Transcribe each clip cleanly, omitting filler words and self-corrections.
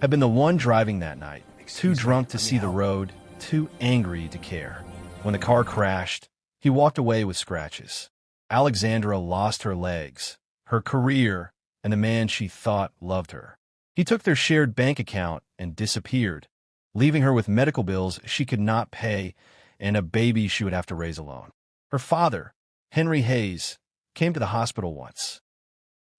had been the one driving that night, too drunk to see the road, too angry to care. When the car crashed, he walked away with scratches. Alexandra lost her legs, her career, and the man she thought loved her. He took their shared bank account and disappeared, leaving her with medical bills she could not pay and a baby she would have to raise alone. Her father, Henry Hayes, came to the hospital once.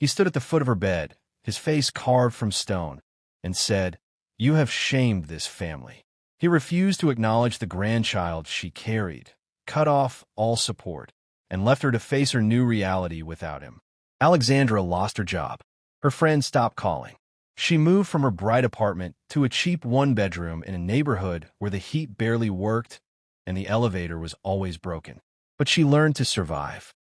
He stood at the foot of her bed, his face carved from stone, and said, "You have shamed this family." He refused to acknowledge the grandchild she carried, cut off all support, and left her to face her new reality without him. Alexandra lost her job. Her friends stopped calling. She moved from her bright apartment to a cheap one-bedroom in a neighborhood where the heat barely worked and the elevator was always broken. But she learned to survive.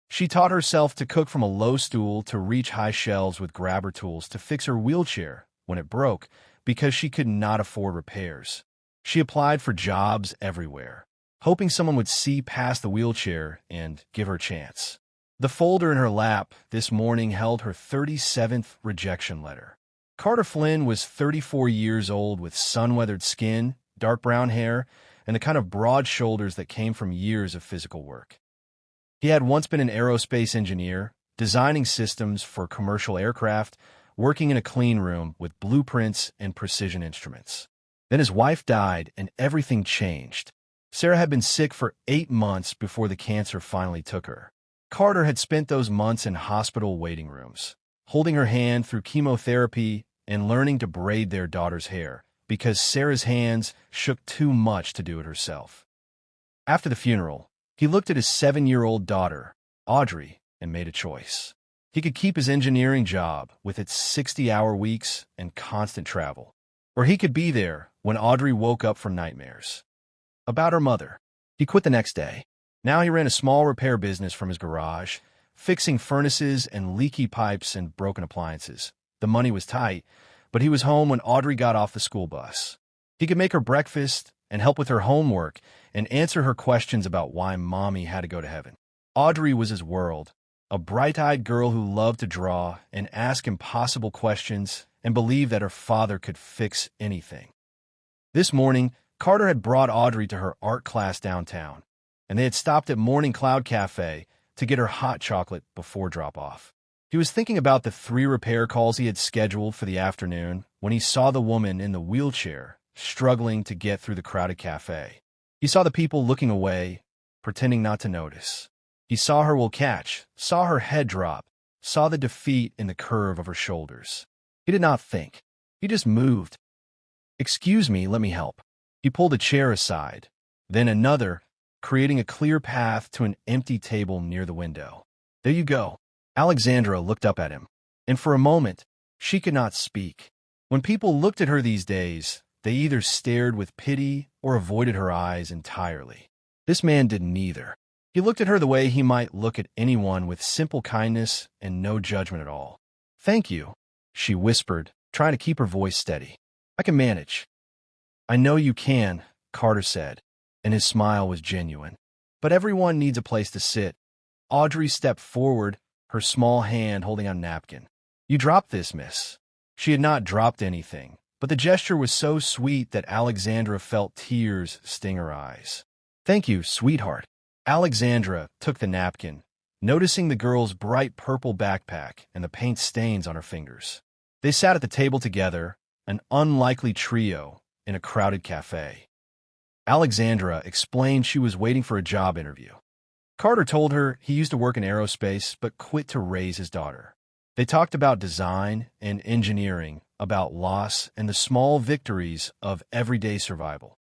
She taught herself to cook from a low stool, to reach high shelves with grabber tools, to fix her wheelchair when it broke because she could not afford repairs. She applied for jobs everywhere, hoping someone would see past the wheelchair and give her a chance. The folder in her lap this morning held her 37th rejection letter. Carter Flynn was 34 years old with sun-weathered skin, dark brown hair, and the kind of broad shoulders that came from years of physical work. He had once been an aerospace engineer, designing systems for commercial aircraft, working in a clean room with blueprints and precision instruments. Then his wife died and everything changed. Sarah had been sick for 8 months before the cancer finally took her. Carter had spent those months in hospital waiting rooms, holding her hand through chemotherapy and learning to braid their daughter's hair, because Sarah's hands shook too much to do it herself. After the funeral, he looked at his 7-year-old daughter, Audrey, and made a choice. He could keep his engineering job with its 60-hour weeks and constant travel, or he could be there when Audrey woke up from nightmares about her mother. He quit the next day. Now he ran a small repair business from his garage, fixing furnaces and leaky pipes and broken appliances. The money was tight, but he was home when Audrey got off the school bus. He could make her breakfast and help with her homework and answer her questions about why Mommy had to go to heaven. Audrey was his world, a bright-eyed girl who loved to draw and ask impossible questions and believed that her father could fix anything. This morning, Carter had brought Audrey to her art class downtown, and they had stopped at Morning Cloud Café to get her hot chocolate before drop-off. He was thinking about the 3 repair calls he had scheduled for the afternoon when he saw the woman in the wheelchair struggling to get through the crowded cafe. He saw the people looking away, pretending not to notice. He saw her will catch, saw her head drop, saw the defeat in the curve of her shoulders. He did not think. He just moved. "Excuse me, let me help." He pulled a chair aside, then another, creating a clear path to an empty table near the window. "There you go." Alexandra looked up at him, and for a moment, she could not speak. When people looked at her these days, they either stared with pity or avoided her eyes entirely. This man did neither. He looked at her the way he might look at anyone, with simple kindness and no judgment at all. "Thank you," she whispered, trying to keep her voice steady. "I can manage." "I know you can," Carter said, and his smile was genuine. "But everyone needs a place to sit." Audrey stepped forward, her small hand holding a napkin. "You dropped this, miss." She had not dropped anything, but the gesture was so sweet that Alexandra felt tears sting her eyes. "Thank you, sweetheart." Alexandra took the napkin, noticing the girl's bright purple backpack and the paint stains on her fingers. They sat at the table together, an unlikely trio in a crowded cafe. Alexandra explained she was waiting for a job interview. Carter told her he used to work in aerospace but quit to raise his daughter. They talked about design and engineering, about loss and the small victories of everyday survival.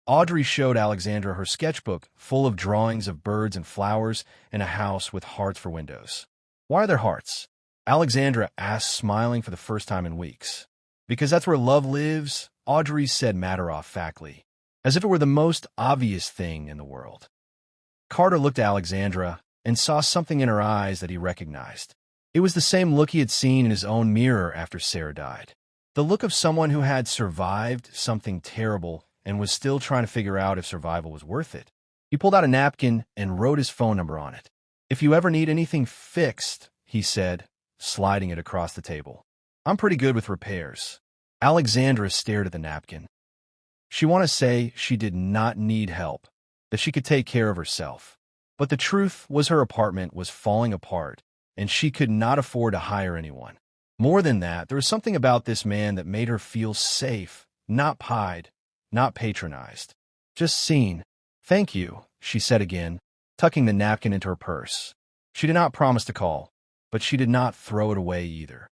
Audrey showed Alexandra her sketchbook full of drawings of birds and flowers and a house with hearts for windows. "Why are there hearts?" Alexandra asked, smiling for the first time in weeks. "Because that's where love lives," Audrey said matter-of-factly, as if it were the most obvious thing in the world. Carter looked at Alexandra and saw something in her eyes that he recognized. It was the same look he had seen in his own mirror after Sarah died. The look of someone who had survived something terrible and was still trying to figure out if survival was worth it. He pulled out a napkin and wrote his phone number on it. "If you ever need anything fixed," he said, sliding it across the table. "I'm pretty good with repairs." Alexandra stared at the napkin. She wanted to say she did not need help, that she could take care of herself. But the truth was her apartment was falling apart, and she could not afford to hire anyone. More than that, there was something about this man that made her feel safe, not pied, not patronized. Just seen. Thank you, she said again, tucking the napkin into her purse. She did not promise to call, but she did not throw it away either.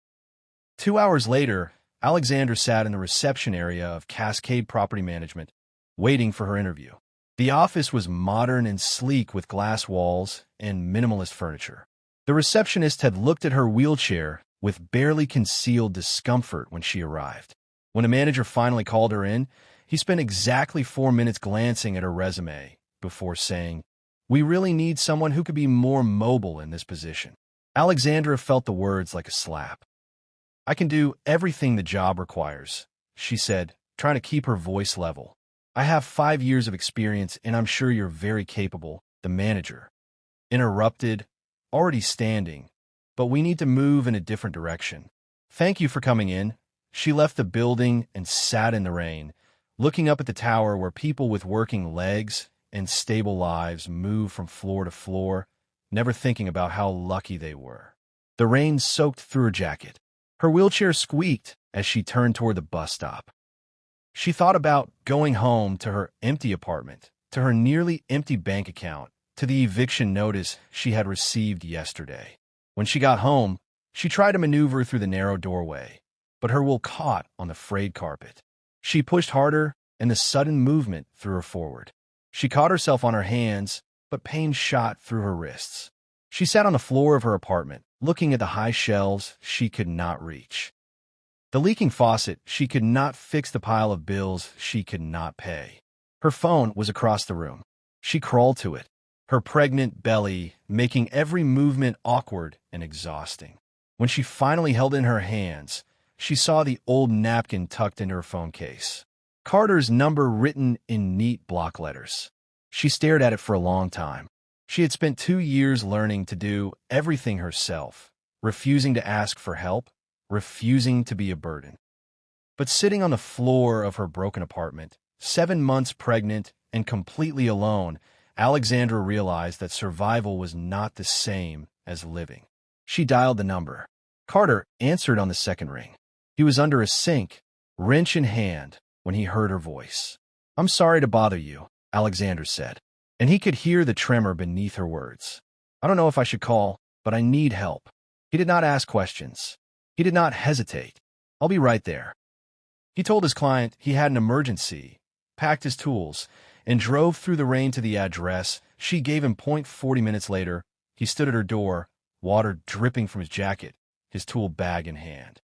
2 hours later, Alexandra sat in the reception area of Cascade Property Management, waiting for her interview. The office was modern and sleek with glass walls and minimalist furniture. The receptionist had looked at her wheelchair with barely concealed discomfort when she arrived. When the manager finally called her in, he spent exactly 4 minutes glancing at her resume before saying, "We really need someone who could be more mobile in this position." Alexandra felt the words like a slap. "I can do everything the job requires," she said, trying to keep her voice level. "I have 5 years of experience, and I'm sure you're very capable." The manager interrupted, already standing, "But we need to move in a different direction. Thank you for coming in." She left the building and sat in the rain, looking up at the tower where people with working legs and stable lives move from floor to floor, never thinking about how lucky they were. The rain soaked through her jacket. Her wheelchair squeaked as she turned toward the bus stop. She thought about going home to her empty apartment, to her nearly empty bank account, to the eviction notice she had received yesterday. When she got home, she tried to maneuver through the narrow doorway, but her will caught on the frayed carpet. She pushed harder, and the sudden movement threw her forward. She caught herself on her hands, but pain shot through her wrists. She sat on the floor of her apartment, looking at the high shelves she could not reach. The leaking faucet, she could not fix the pile of bills she could not pay. Her phone was across the room. She crawled to it, her pregnant belly making every movement awkward and exhausting. When she finally held in her hands, she saw the old napkin tucked into her phone case. Carter's number written in neat block letters. She stared at it for a long time. She had spent 2 years learning to do everything herself, refusing to ask for help, refusing to be a burden. But sitting on the floor of her broken apartment, 7 months pregnant and completely alone, Alexandra realized that survival was not the same as living. She dialed the number. Carter answered on the second ring. He was under a sink, wrench in hand, when he heard her voice. "I'm sorry to bother you," Alexandra said, and he could hear the tremor beneath her words. "I don't know if I should call, but I need help." He did not ask questions. He did not hesitate. "I'll be right there." He told his client he had an emergency, packed his tools, and drove through the rain to the address she gave him. 40 minutes later, he stood at her door, water dripping from his jacket, his tool bag in hand.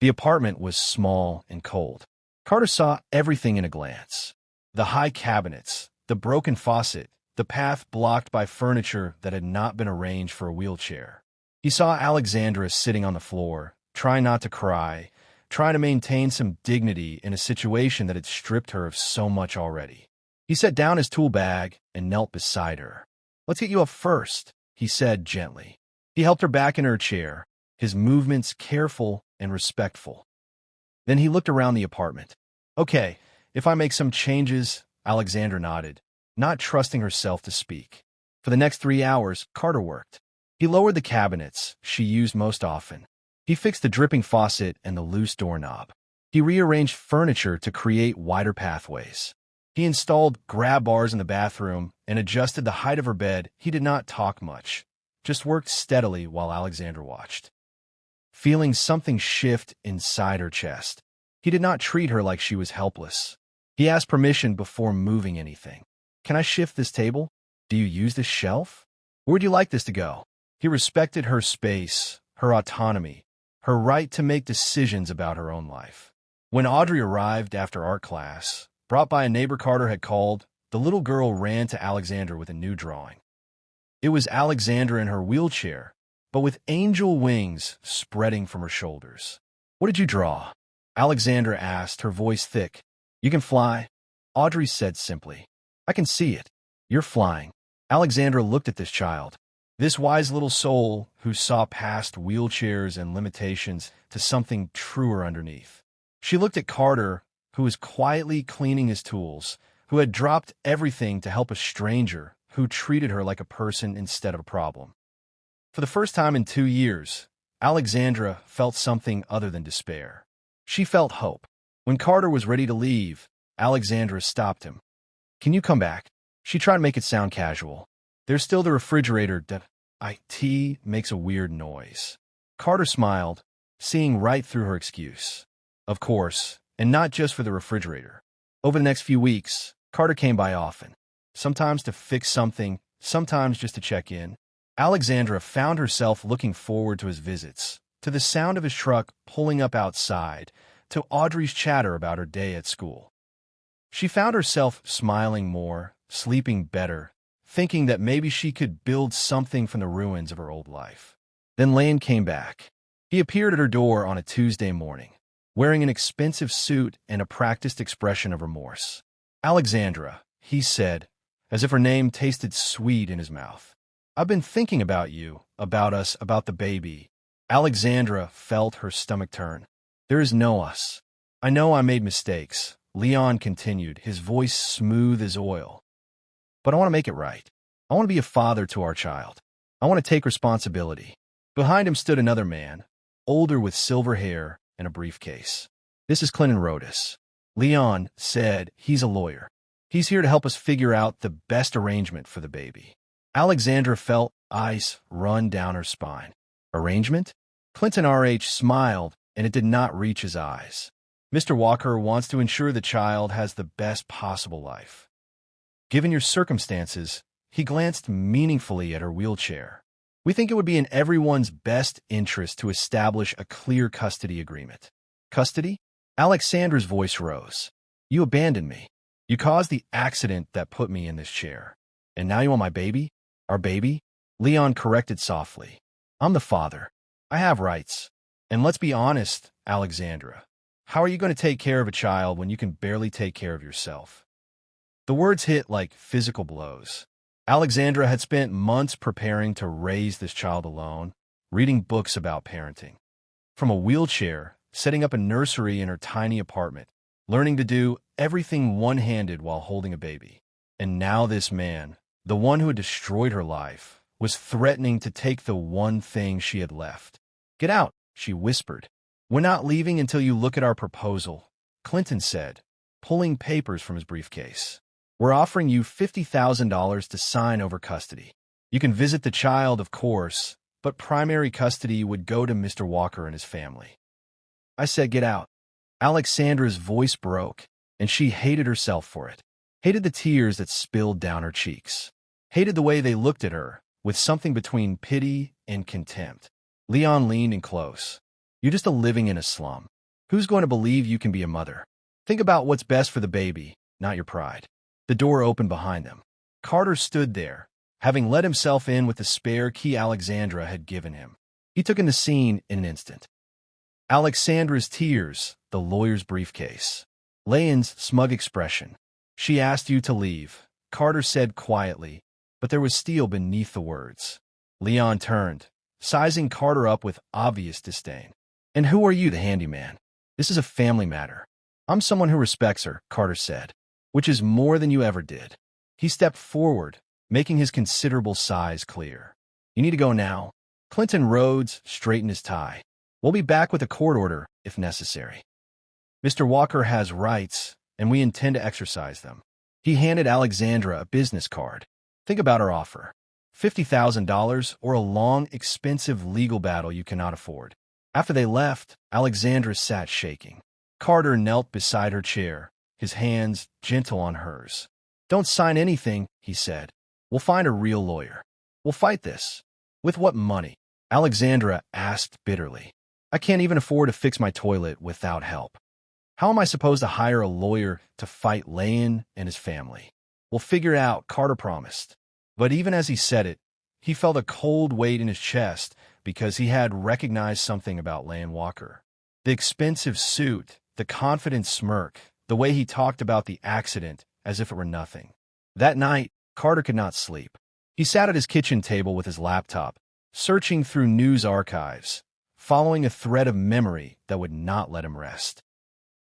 The apartment was small and cold. Carter saw everything in a glance. The high cabinets, the broken faucet, the path blocked by furniture that had not been arranged for a wheelchair. He saw Alexandra sitting on the floor, trying not to cry, trying to maintain some dignity in a situation that had stripped her of so much already. He set down his tool bag and knelt beside her. "Let's get you up first," he said gently. He helped her back in her chair, his movements careful and respectful. Then he looked around the apartment. "Okay, if I make some changes," Alexandra nodded, not trusting herself to speak. For the next 3 hours, Carter worked. He lowered the cabinets she used most often. He fixed the dripping faucet and the loose doorknob. He rearranged furniture to create wider pathways. He installed grab bars in the bathroom and adjusted the height of her bed. He did not talk much, just worked steadily while Alexandra watched. Feeling something shift inside her chest, he did not treat her like she was helpless. He asked permission before moving anything. "Can I shift this table? Do you use this shelf? Where would you like this to go?" He respected her space, her autonomy, her right to make decisions about her own life. When Audrey arrived after art class, brought by a neighbor Carter had called, the little girl ran to Alexandra with a new drawing. It was Alexandra in her wheelchair, but with angel wings spreading from her shoulders. "What did you draw?" Alexandra asked, her voice thick. "You can fly," Audrey said simply. "I can see it. You're flying." Alexandra looked at this child, this wise little soul who saw past wheelchairs and limitations to something truer underneath. She looked at Carter, who was quietly cleaning his tools, who had dropped everything to help a stranger who treated her like a person instead of a problem. For the first time in 2 years, Alexandra felt something other than despair. She felt hope. When Carter was ready to leave, Alexandra stopped him. "Can you come back?" She tried to make it sound casual. "There's still the refrigerator that IT makes a weird noise." Carter smiled, seeing right through her excuse. Of course, and not just for the refrigerator. Over the next few weeks, Carter came by often. Sometimes to fix something, sometimes just to check in. Alexandra found herself looking forward to his visits, to the sound of his truck pulling up outside, to Audrey's chatter about her day at school. She found herself smiling more, sleeping better, thinking that maybe she could build something from the ruins of her old life. Then Lane came back. He appeared at her door on a Tuesday morning, wearing an expensive suit and a practiced expression of remorse. "Alexandra," he said, as if her name tasted sweet in his mouth. "I've been thinking about you, about us, about the baby." Alexandra felt her stomach turn. "There is no us. I know I made mistakes," Leon continued, his voice smooth as oil. "But I want to make it right. I want to be a father to our child. I want to take responsibility." Behind him stood another man, older with silver hair and a briefcase. "This is Clinton Rodas," Leon said. "He's a lawyer. He's here to help us figure out the best arrangement for the baby." Alexandra felt ice run down her spine. "Arrangement?" Clinton RH smiled, and it did not reach his eyes. "Mr. Walker wants to ensure the child has the best possible life. Given your circumstances," he glanced meaningfully at her wheelchair, "we think it would be in everyone's best interest to establish a clear custody agreement." "Custody?" Alexandra's voice rose. "You abandoned me. You caused the accident that put me in this chair. And now you want my baby? Our baby?" Leon corrected softly. "I'm the father. I have rights. And let's be honest, Alexandra. How are you going to take care of a child when you can barely take care of yourself?" The words hit like physical blows. Alexandra had spent months preparing to raise this child alone, reading books about parenting. From a wheelchair, setting up a nursery in her tiny apartment, learning to do everything one-handed while holding a baby. And now this man, the one who had destroyed her life, was threatening to take the one thing she had left. "Get out," she whispered. "We're not leaving until you look at our proposal," Clinton said, pulling papers from his briefcase. "We're offering you $50,000 to sign over custody. You can visit the child, of course, but primary custody would go to Mr. Walker and his family." I said, "Get out." Alexandra's voice broke, and she hated herself for it. Hated the tears that spilled down her cheeks. Hated the way they looked at her, with something between pity and contempt. Leon leaned in close. "You're just living in a slum. Who's going to believe you can be a mother? Think about what's best for the baby, not your pride." The door opened behind them. Carter stood there, having let himself in with the spare key Alexandra had given him. He took in the scene in an instant. Alexandra's tears, the lawyer's briefcase. Lane's smug expression. "She asked you to leave," Carter said quietly, but there was steel beneath the words. Leon turned, sizing Carter up with obvious disdain. "And who are you, the handyman? This is a family matter." "I'm someone who respects her," Carter said, "which is more than you ever did." He stepped forward, making his considerable size clear. "You need to go now." Clinton Rhodes straightened his tie. "We'll be back with a court order, if necessary. Mr. Walker has rights, and we intend to exercise them." He handed Alexandra a business card. "Think about our offer. $50,000 or a long, expensive legal battle you cannot afford." After they left, Alexandra sat shaking. Carter knelt beside her chair, his hands gentle on hers. "Don't sign anything," he said. "We'll find a real lawyer. We'll fight this." "With what money?" Alexandra asked bitterly. "I can't even afford to fix my toilet without help. How am I supposed to hire a lawyer to fight Lane and his family?" "We'll figure it out," Carter promised. But even as he said it, he felt a cold weight in his chest because he had recognized something about Lane Walker. The expensive suit, the confident smirk, the way he talked about the accident as if it were nothing. That night, Carter could not sleep. He sat at his kitchen table with his laptop, searching through news archives, following a thread of memory that would not let him rest.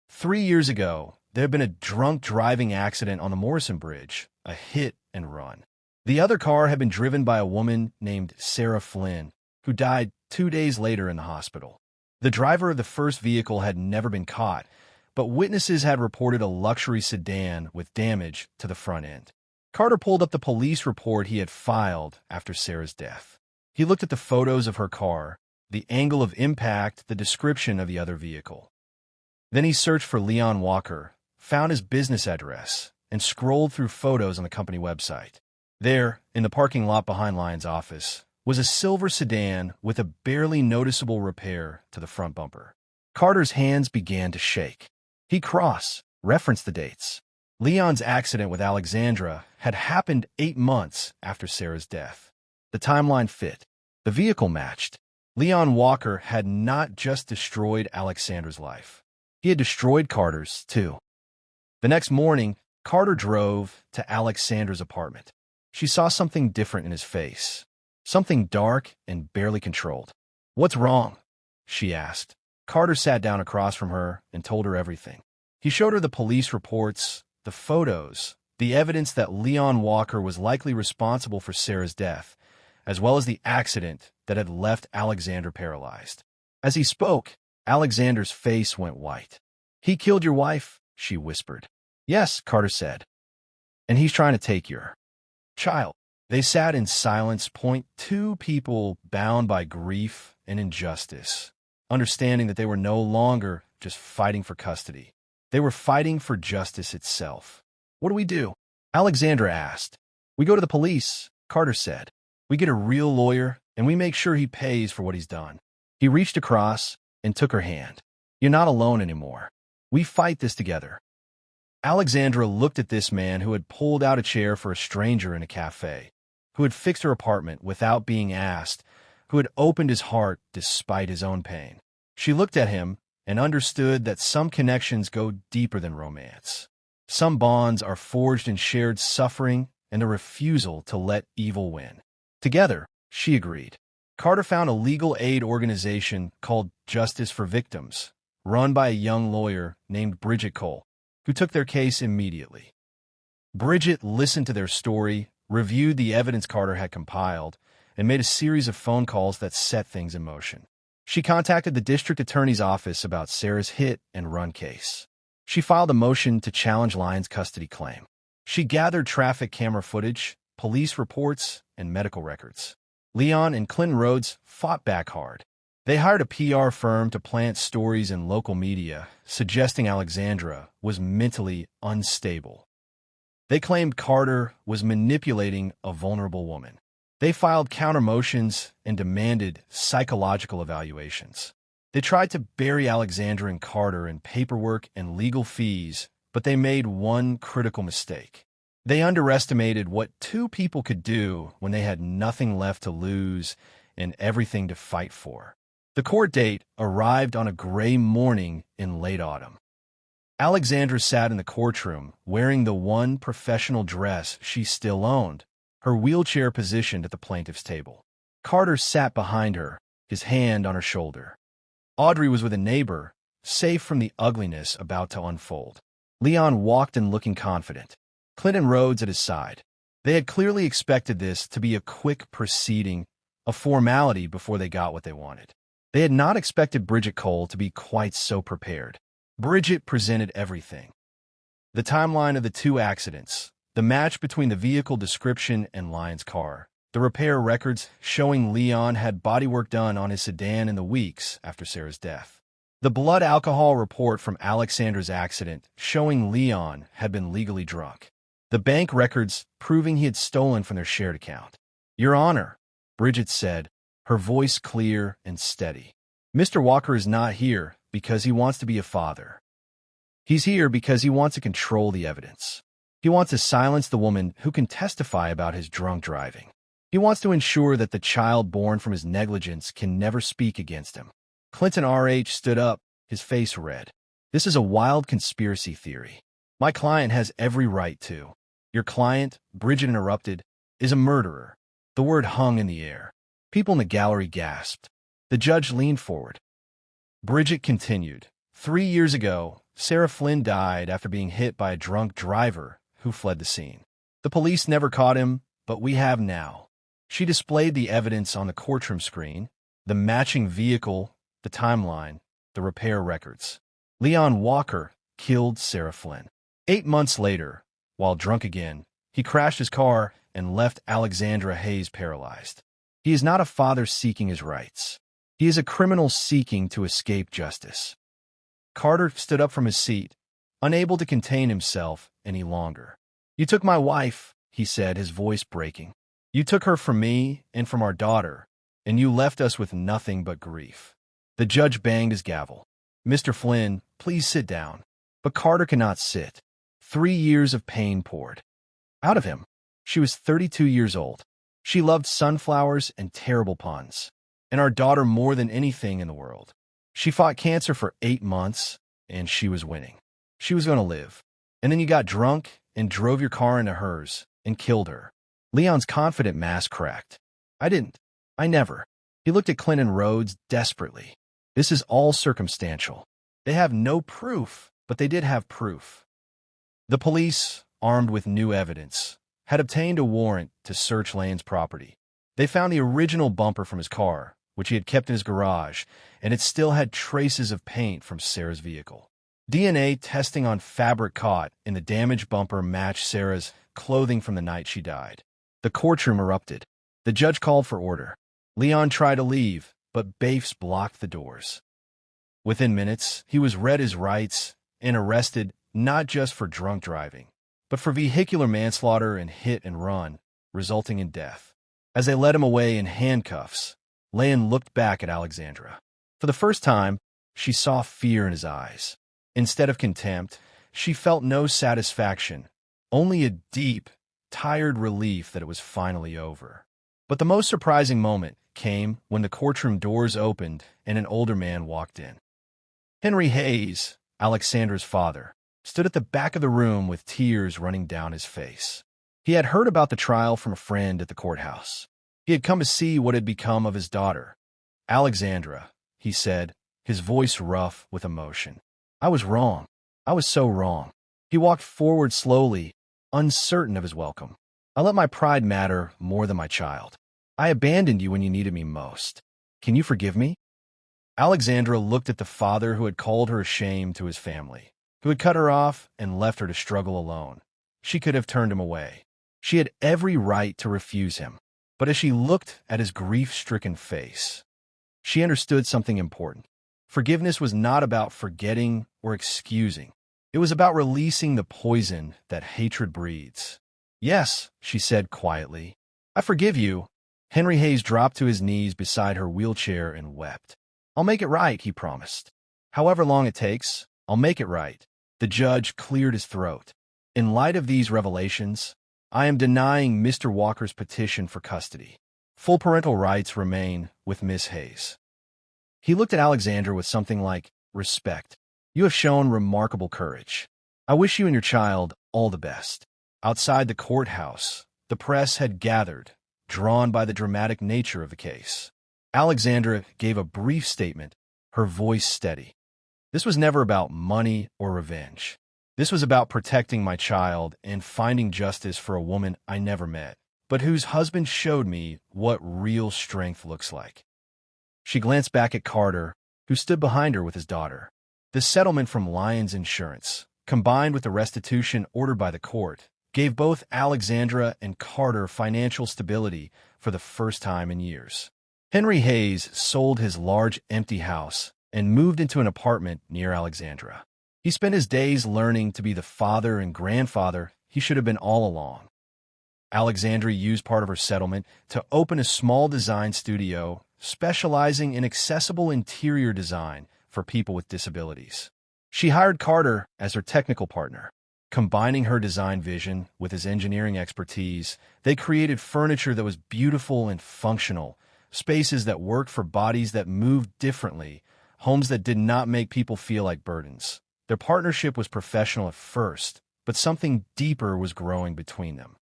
3 years ago, there had been a drunk driving accident on the Morrison Bridge, a hit and run. The other car had been driven by a woman named Sarah Flynn, who died 2 days later in the hospital. The driver of the first vehicle had never been caught, but witnesses had reported a luxury sedan with damage to the front end. Carter pulled up the police report he had filed after Sarah's death. He looked at the photos of her car, the angle of impact, the description of the other vehicle. Then he searched for Leon Walker, found his business address, and scrolled through photos on the company website. There, in the parking lot behind Lyon's office, was a silver sedan with a barely noticeable repair to the front bumper. Carter's hands began to shake. He cross-referenced the dates. Leon's accident with Alexandra had happened 8 months after Sarah's death. The timeline fit. The vehicle matched. Leon Walker had not just destroyed Alexandra's life. He had destroyed Carter's, too. The next morning, Carter drove to Alexandra's apartment. She saw something different in his face, something dark and barely controlled. "What's wrong?" she asked. Carter sat down across from her and told her everything. He showed her the police reports, the photos, the evidence that Leon Walker was likely responsible for Sarah's death, as well as the accident that had left Alexandra paralyzed. As he spoke, Alexandra's face went white. "He killed your wife," she whispered. "Yes," Carter said. "And he's trying to take your child." They sat in silence, two people bound by grief and injustice, understanding that they were no longer just fighting for custody. They were fighting for justice itself. "What do we do?" Alexandra asked. "We go to the police," Carter said. "We get a real lawyer, and we make sure he pays for what he's done." He reached across and took her hand. "You're not alone anymore. We fight this together." Alexandra looked at this man who had pulled out a chair for a stranger in a café, who had fixed her apartment without being asked, who had opened his heart despite his own pain. She looked at him and understood that some connections go deeper than romance. Some bonds are forged in shared suffering and a refusal to let evil win. Together, she agreed. Carter found a legal aid organization called Justice for Victims, run by a young lawyer named Bridget Cole, who took their case immediately. Bridget listened to their story, reviewed the evidence Carter had compiled, and made a series of phone calls that set things in motion. She contacted the district attorney's office about Sarah's hit and run case. She filed a motion to challenge Lyon's custody claim. She gathered traffic camera footage, police reports, and medical records. Leon and Clinton Rhodes fought back hard. They hired a PR firm to plant stories in local media, suggesting Alexandra was mentally unstable. They claimed Carter was manipulating a vulnerable woman. They filed counter motions and demanded psychological evaluations. They tried to bury Alexandra and Carter in paperwork and legal fees, but they made one critical mistake. They underestimated what two people could do when they had nothing left to lose and everything to fight for. The court date arrived on a gray morning in late autumn. Alexandra sat in the courtroom, wearing the one professional dress she still owned, her wheelchair positioned at the plaintiff's table. Carter sat behind her, his hand on her shoulder. Audrey was with a neighbor, safe from the ugliness about to unfold. Leon walked in looking confident, Clinton Rhodes at his side. They had clearly expected this to be a quick proceeding, a formality before they got what they wanted. They had not expected Bridget Cole to be quite so prepared. Bridget presented everything. The timeline of the two accidents, the match between the vehicle description and Lyon's car, the repair records showing Leon had bodywork done on his sedan in the weeks after Sarah's death. The blood alcohol report from Alexandra's accident showing Leon had been legally drunk. The bank records proving he had stolen from their shared account. "Your Honor," Bridget said, her voice clear and steady. "Mr. Walker is not here because he wants to be a father. He's here because he wants to control the evidence. He wants to silence the woman who can testify about his drunk driving. He wants to ensure that the child born from his negligence can never speak against him." Clinton R.H. stood up, his face red. "This is a wild conspiracy theory. My client has every right to." "Your client," Bridget interrupted, "is a murderer." The word hung in the air. People in the gallery gasped. The judge leaned forward. Bridget continued, 3 years ago, Sarah Flynn died after being hit by a drunk driver who fled the scene. The police never caught him, but we have now. She displayed the evidence on the courtroom screen, the matching vehicle, the timeline, the repair records. Leon Walker killed Sarah Flynn. 8 months later, while drunk again, he crashed his car and left Alexandra Hayes paralyzed. He is not a father seeking his rights. He is a criminal seeking to escape justice. Carter stood up from his seat, unable to contain himself any longer. "You took my wife," he said, his voice breaking. "You took her from me and from our daughter, and you left us with nothing but grief." The judge banged his gavel. "Mr. Flynn, please sit down." But Carter cannot sit. 3 years of pain poured out of him. She was 32 years old. She loved sunflowers and terrible puns, and our daughter more than anything in the world. She fought cancer for 8 months, and she was winning. She was going to live. And then you got drunk and drove your car into hers and killed her. Leon's confident mask cracked. "I didn't. I never." He looked at Clinton Rhodes desperately. "This is all circumstantial. They have no proof, but they did have proof." The police, armed with new evidence, had obtained a warrant to search Lane's property. They found the original bumper from his car, which he had kept in his garage, and it still had traces of paint from Sarah's vehicle. DNA testing on fabric caught in the damaged bumper matched Sarah's clothing from the night she died. The courtroom erupted. The judge called for order. Leon tried to leave, but baifs blocked the doors. Within minutes, he was read his rights and arrested not just for drunk driving, but for vehicular manslaughter and hit and run, resulting in death. As they led him away in handcuffs, Lane looked back at Alexandra. For the first time, she saw fear in his eyes. Instead of contempt, she felt no satisfaction, only a deep, tired relief that it was finally over. But the most surprising moment came when the courtroom doors opened and an older man walked in. Henry Hayes, Alexandra's father, stood at the back of the room with tears running down his face. He had heard about the trial from a friend at the courthouse. He had come to see what had become of his daughter. "Alexandra," he said, his voice rough with emotion. "I was wrong. I was so wrong." He walked forward slowly, uncertain of his welcome. "I let my pride matter more than my child. I abandoned you when you needed me most. Can you forgive me?" Alexandra looked at the father who had called her a shame to his family, who had cut her off and left her to struggle alone. She could have turned him away. She had every right to refuse him. But as she looked at his grief-stricken face, she understood something important. Forgiveness was not about forgetting or excusing. It was about releasing the poison that hatred breeds. "Yes," she said quietly, "I forgive you." Henry Hayes dropped to his knees beside her wheelchair and wept. "I'll make it right," he promised. "However long it takes, I'll make it right." The judge cleared his throat. "In light of these revelations, I am denying Mr. Walker's petition for custody. Full parental rights remain with Miss Hayes." He looked at Alexandra with something like respect. "You have shown remarkable courage. I wish you and your child all the best." Outside the courthouse, the press had gathered, drawn by the dramatic nature of the case. Alexandra gave a brief statement, her voice steady. "This was never about money or revenge. This was about protecting my child and finding justice for a woman I never met, but whose husband showed me what real strength looks like." She glanced back at Carter, who stood behind her with his daughter. The settlement from Lyons Insurance, combined with the restitution ordered by the court, gave both Alexandra and Carter financial stability for the first time in years. Henry Hayes sold his large empty house and moved into an apartment near Alexandra. He spent his days learning to be the father and grandfather he should have been all along. Alexandra used part of her settlement to open a small design studio specializing in accessible interior design for people with disabilities. She hired Carter as her technical partner. Combining her design vision with his engineering expertise, they created furniture that was beautiful and functional, spaces that worked for bodies that moved differently, homes that did not make people feel like burdens. Their partnership was professional at first, but something deeper was growing between them.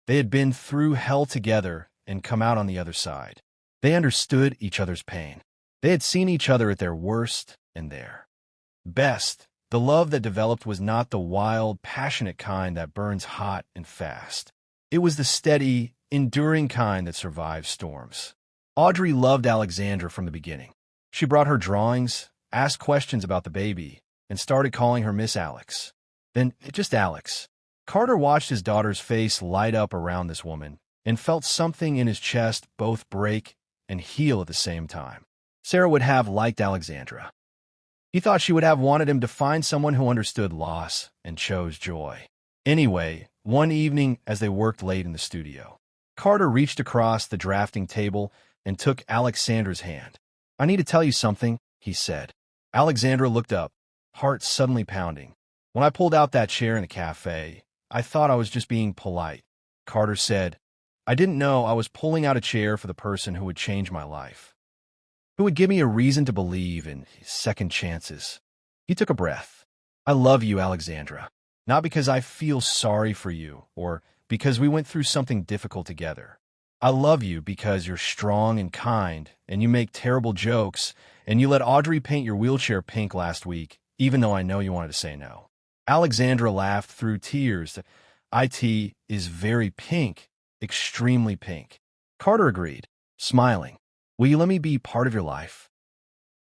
They had been through hell together and come out on the other side. They understood each other's pain. They had seen each other at their worst and there. Best, the love that developed was not the wild, passionate kind that burns hot and fast. It was the steady, enduring kind that survives storms. Audrey loved Alexandra from the beginning. She brought her drawings, asked questions about the baby, and started calling her Miss Alex. Then, just Alex. Carter watched his daughter's face light up around this woman and felt something in his chest both break and heal at the same time. Sarah would have liked Alexandra. He thought she would have wanted him to find someone who understood loss and chose joy. Anyway, one evening as they worked late in the studio, Carter reached across the drafting table and took Alexandra's hand. "I need to tell you something," he said. Alexandra looked up, heart suddenly pounding. "When I pulled out that chair in the cafe, I thought I was just being polite." Carter said, "I didn't know I was pulling out a chair for the person who would change my life, who would give me a reason to believe in second chances." He took a breath. "I love you, Alexandra. Not because I feel sorry for you or because we went through something difficult together. I love you because you're strong and kind, and you make terrible jokes, and you let Audrey paint your wheelchair pink last week, even though I know you wanted to say no." Alexandra laughed through tears. "It is very pink, extremely pink." Carter agreed, smiling. "Will you let me be part of your life?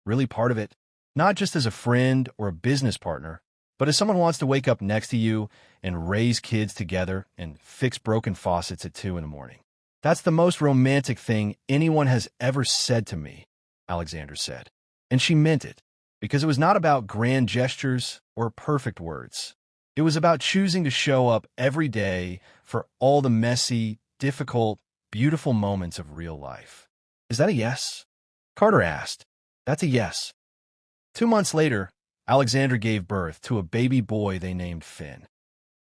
Really part of it? Not just as a friend or a business partner, but as someone who wants to wake up next to you and raise kids together and fix broken faucets at 2 in the morning." "That's the most romantic thing anyone has ever said to me," Alexandra said. And she meant it, because it was not about grand gestures or perfect words. It was about choosing to show up every day for all the messy, difficult, beautiful moments of real life. "Is that a yes?" Carter asked. "That's a yes." 2 months later, Alexandra gave birth to a baby boy they named Finn.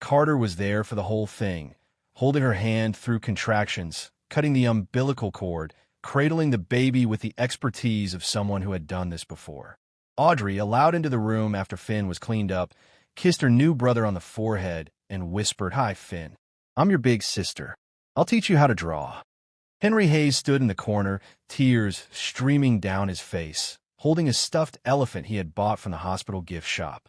Carter was there for the whole thing, holding her hand through contractions, cutting the umbilical cord, cradling the baby with the expertise of someone who had done this before. Audrey, allowed into the room after Finn was cleaned up, kissed her new brother on the forehead and whispered, "Hi, Finn. I'm your big sister. I'll teach you how to draw." Henry Hayes stood in the corner, tears streaming down his face, holding a stuffed elephant he had bought from the hospital gift shop.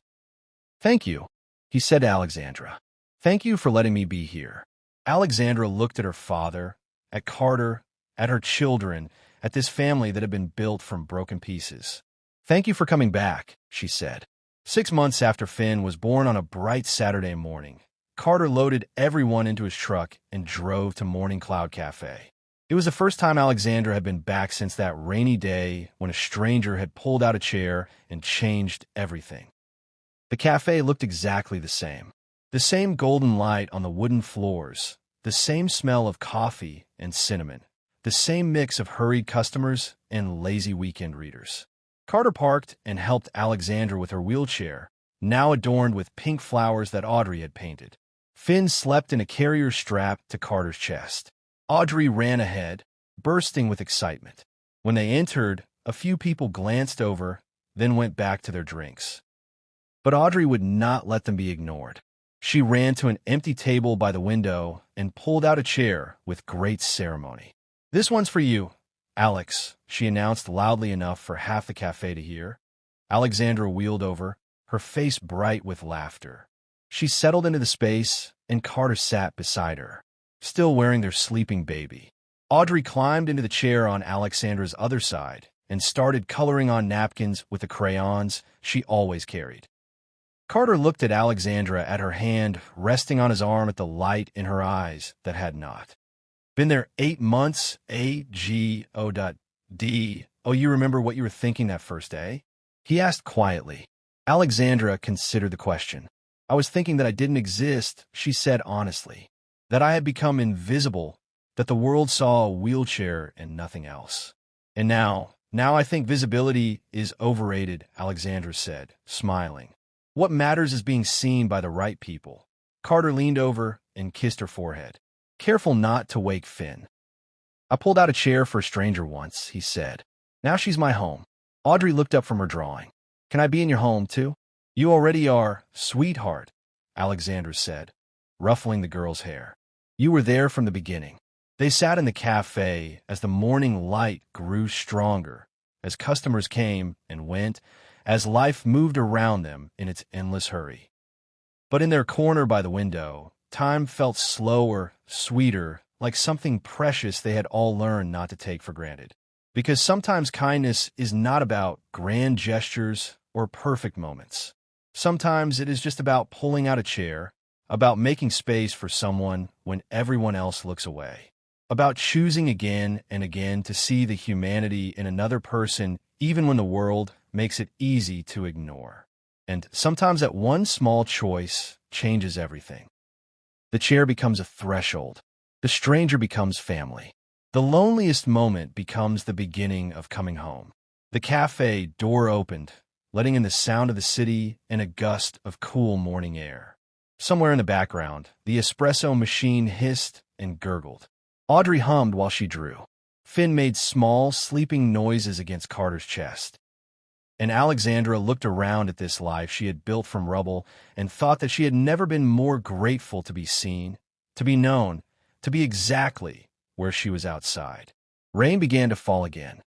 "Thank you," he said to Alexandra. "Thank you for letting me be here." Alexandra looked at her father, at Carter, at her children, at this family that had been built from broken pieces. "Thank you for coming back," she said. 6 months after Finn was born on a bright Saturday morning, Carter loaded everyone into his truck and drove to Morning Cloud Café. It was the first time Alexandra had been back since that rainy day when a stranger had pulled out a chair and changed everything. The cafe looked exactly the same. The same golden light on the wooden floors, the same smell of coffee and cinnamon, the same mix of hurried customers and lazy weekend readers. Carter parked and helped Alexandra with her wheelchair, now adorned with pink flowers that Audrey had painted. Finn slept in a carrier strapped to Carter's chest. Audrey ran ahead, bursting with excitement. When they entered, a few people glanced over, then went back to their drinks. But Audrey would not let them be ignored. She ran to an empty table by the window and pulled out a chair with great ceremony. "This one's for you, Alex," she announced loudly enough for half the cafe to hear. Alexandra wheeled over, her face bright with laughter. She settled into the space, and Carter sat beside her, still wearing their sleeping baby. Audrey climbed into the chair on Alexandra's other side and started coloring on napkins with the crayons she always carried. Carter looked at Alexandra at her hand resting on his arm at the light in her eyes that had not. "Been there 8 months, A-G-O.D. Oh, you remember what you were thinking that first day?" he asked quietly. Alexandra considered the question. "I was thinking that I didn't exist," she said honestly. "That I had become invisible, that the world saw a wheelchair and nothing else. And now I think visibility is overrated," Alexandra said, smiling. "What matters is being seen by the right people." Carter leaned over and kissed her forehead, careful not to wake Finn. "I pulled out a chair for a stranger once," he said. "Now she's my home." Audrey looked up from her drawing. "Can I be in your home, too?" "You already are, sweetheart," Alexandra said, ruffling the girl's hair. "You were there from the beginning." They sat in the cafe as the morning light grew stronger, as customers came and went, as life moved around them in its endless hurry. But in their corner by the window, time felt slower, sweeter, like something precious they had all learned not to take for granted. Because sometimes kindness is not about grand gestures or perfect moments. Sometimes it is just about pulling out a chair, about making space for someone when everyone else looks away, about choosing again and again to see the humanity in another person even when the world makes it easy to ignore. And sometimes that one small choice changes everything. The chair becomes a threshold. The stranger becomes family. The loneliest moment becomes the beginning of coming home. The cafe door opened, letting in the sound of the city and a gust of cool morning air. Somewhere in the background, the espresso machine hissed and gurgled. Audrey hummed while she drew. Finn made small, sleeping noises against Carter's chest. And Alexandra looked around at this life she had built from rubble and thought that she had never been more grateful to be seen, to be known, to be exactly where she was outside. Rain began to fall again.